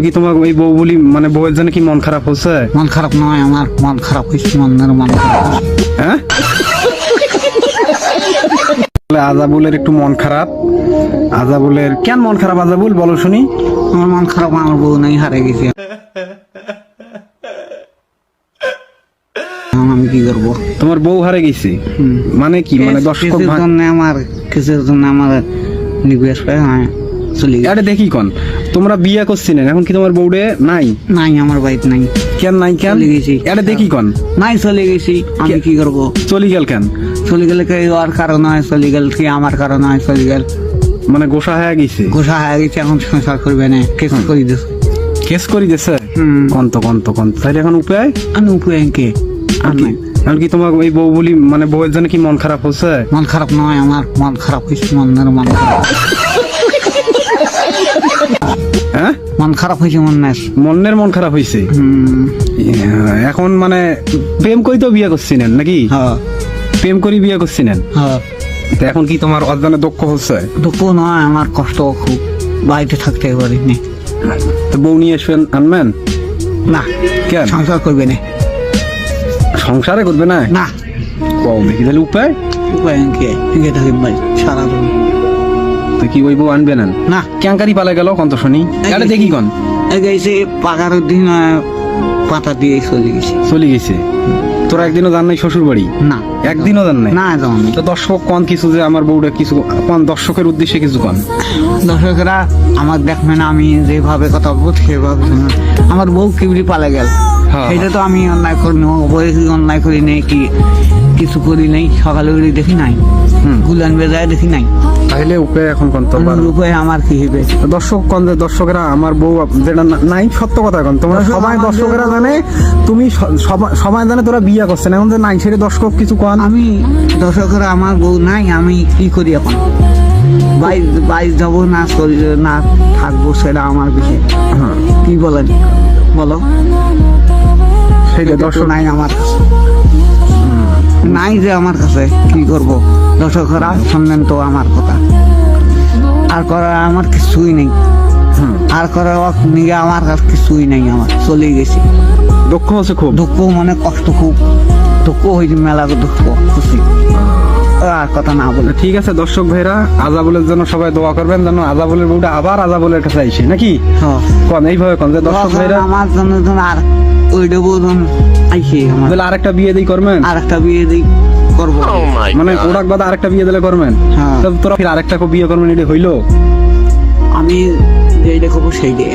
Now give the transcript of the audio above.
কি তোমার ওই বউ বলি মানে বউয়ের জন্য কি মন খারাপ হচ্ছে? মন খারাপ নয়, আমার মন খারাপ হয়েছে, মনের মন খারাপ হয়েছে। হ্যাঁ, আজাবুলের একটু মন খারাপ। আজাবুলের কেন মন খারাপ আজাবুল, বলো শুনি। আমার মন খারাপ, আমার বউ নাই, হারিয়ে গেছে। এখন আমি কি করবো? তোমার বউ হারে গেছে মানে কি? মানে দর্শক কিছুর জন্য আমার, কিছুর জন্য আমার নিবেশ পায় চলে গেছে। আরে দেখি কোন তোমরা বিয়ে করছিলেন, এখন কি তোমার বউরে নাই? নাই, আমার বাড়িতে নাই। কেন নাই? কেন চলে গেছি। আরে দেখি কোন নাই, চলে গেছি। আমি কি করবো? চলি গেল কেন? চলে গেলে কি ওর কারণ হয়? চলে গেল কি আমার কারণ হয়? চলে গেল মানে গোসা হয়ে গেছে, গোসা হয়ে গেছে, এখন সংসার করবে না, কেস করে দিচ্ছে। কেস করি দিছে কন্ত কন্ত কন্ত। তাহলে এখন উপায়? আমি উপায় কি? আর নাই। এখন কি তোমার ওই বউ বলি মানে বউয়ের জন্য কি মন খারাপ হচ্ছে? মন খারাপ নয়, আমার মন খারাপ হয়েছে, মনের মন খারাপ। হ্যাঁ, মন খারাপ হয়েছে, মনের মন খারাপ হয়েছে। এখন মানে প্রেম করি তো বিয়ে করছিলেন নাকি? হ্যাঁ, প্রেম করি বিয়ে করছিলেন। হ্যাঁ। তো এখন কি তোমার অজানে দুঃখ হচ্ছে? দুঃখ নয়, আমার কষ্ট খুব, বাড়িতে থাকতে পারিনি। তো বউ নিয়ে এসবেন, আনবেন না, কেন? সংসার করবে না। সংসারে করবে না? না, কও দেখি তাহলে উপায়। উপায় কি? ঠিক থাকে ভাই, সারাদিন। তো কি ওই বউ আনবে না? না, ক্যাঙ্কারি পালা গেল কন্ত শুনি। আরে দেখি কোন গেছে পাকার দিন পাতা দিয়ে চলে গেছে। চলে গেছে। তোরা একদিনও জান নাই শ্বশুর বাড়ি? না, একদিনও জান নাই? না জানি। তো দর্শক কোন কিছু যে আমার বউটা কিছু কোন, দর্শকের উদ্দেশ্যে কিছু কোন। দর্শকরা আমার দেখবে না, আমি যেভাবে কথা বলবো সেভাবে শুনবে। আমার বউ কিবরি পালা গেল, হ্যাঁ। সেটা তো আমি অন্যায় করি না, বই অন্যায় করি নাই, কি কিছু করি নাই। সকালে উঠে দেখি নাই, গুলান বেজায় দেখি নাই। তাহলে উপায় এখন কোন তো উপায় আমার কি হবে? দর্শক কোন যে দর্শকরা আমার বউ যেটা নাই, সত্য কথা কোন তোমরা সবাই দর্শকেরা জানে, তুমি সবাই জানে তোরা বিয়ে করছেন, এখন যে নাই সেটা দর্শক কিছু কোন। আমি দর্শকরা আমার বউ নাই, আমি কি করি এখন? বাইর যাবো না, না থাকবো, সেটা আমার বিষয়। কি বলেন বলো? সেটা দর্শক নাই আমার কাছে, নাই যে আমার কাছে, কি করব? দর্শকরা শুনলেন তো আমার কথা। আর করার আমার কিছুই নেই, আর করার নিয়ে আমার কাছে কিছুই নেই। আমার চলে গেছি, দুঃখ হচ্ছে খুব। দুঃখ মানে কষ্ট খুব, দুঃখ হয়েছে, মেলা দুঃখ খুশি। আর কথা না বলে। ঠিক আছে দর্শক ভাইরা, আজাবুলের জন্য সবাই দোয়া করবেন যেন আজাবুলের বউটা আবার আজাবুলের কাছে আইসে নাকি কোন, এইভাবে কোন যে দর্শক ভাইরা আমার জন্য আর ওইটা বোঝন আইসে আমার তাহলে আরেকটা বিয়ে দিই করবেন, আর একটা বিয়ে দিই করবো, মানে ওরাক বাদে আরেকটা বিয়ে দিলে করবেন। হ্যাঁ। তোরা ফির আরেকটা বিয়ে করবেন, এটা হইলো? আমি যেইটা করবো সেই দিয়ে